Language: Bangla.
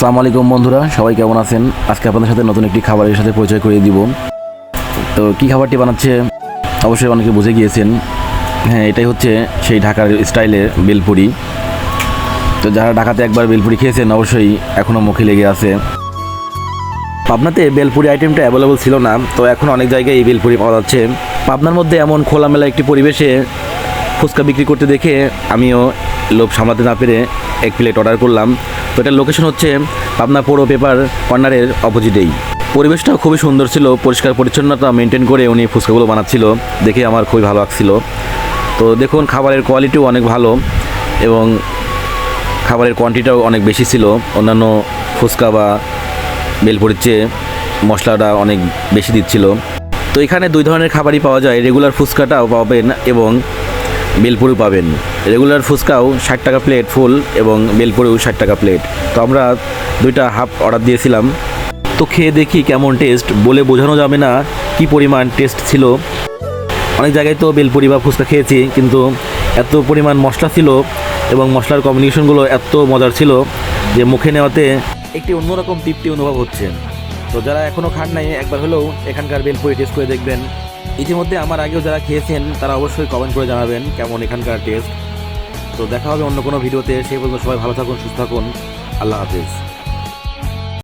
আসসালামু আলাইকুম বন্ধুরা, সবাই কেমন আছেন? আজকে আপনাদের সাথে নতুন একটি খাবারের সাথে পরিচয় করিয়ে দিব। তো কী খাবারটি বানাচ্ছে অবশ্যই অনেকে বুঝে গিয়েছেন। হ্যাঁ, এটাই হচ্ছে সেই ঢাকার স্টাইলের বেলপুরি। তো যারা ঢাকাতে একবার বেলপুরি খেয়েছেন অবশ্যই এখনও মুখে লেগে আছে। পাবনাতে বেলপুরি আইটেমটা অ্যাভেলেবল ছিল না, তো এখন অনেক জায়গায় এই বেলপুরি পাওয়া যাচ্ছে। পাবনার মধ্যে এমন খোলামেলা একটি পরিবেশে ফুচকা বিক্রি করতে দেখে আমিও লোভ সামলাতে না পেরে এক প্লেট অর্ডার করলাম। তো এটার লোকেশন হচ্ছে পাবনা পৌর পেপার কর্নারের অপোজিটেই। পরিবেশটাও খুবই সুন্দর ছিল, পরিষ্কার পরিচ্ছন্নতা মেনটেন করে উনি ফুচকাগুলো বানাচ্ছিল, দেখে আমার খুবই ভালো লাগছিল। তো দেখুন, খাবারের কোয়ালিটিও অনেক ভালো এবং খাবারের কোয়ান্টিটিটাও অনেক বেশি ছিল। অন্যান্য ফুচকা বা বেলপুরির চেয়ে মশলাটা অনেক বেশি দিচ্ছিল। তো এখানে দুই ধরনের খাবারই পাওয়া যায়, রেগুলার ফুচকাটাও পাবেন এবং বেলপুরিও পাবেন। রেগুলার ফুচকাও 60 টাকা প্লেট ফুল এবং বেলপুরিও 60 টাকা প্লেট। তো আমরা দুইটা হাফ অর্ডার দিয়েছিলাম। তো খেয়ে দেখি কেমন টেস্ট, বলে বোঝানো যাবে না কি পরিমাণ টেস্ট ছিল। অনেক জায়গায় তো বেলপুরি বা ফুচকা খেয়েছি, কিন্তু এত পরিমাণ মশলা ছিল এবং মশলার কম্বিনেশনগুলো এত মজার ছিল যে মুখে নেওয়াতে একটি অন্যরকম তৃপ্তি অনুভব হচ্ছে। তো যারা এখনও খান নাই, একবার হলেও এখানকার বেলপুরি টেস্ট করে দেখবেন। ইতিমধ্যে আমার আগেও যারা খেয়েছেন তারা অবশ্যই কমেন্ট করে জানাবেন কেমন এখানকার টেস্ট। তো দেখা হবে অন্য কোনো ভিডিওতে। সেই পর্যন্ত সবাই ভালো থাকুন, সুস্থ থাকুন। আল্লাহ হাফেজ।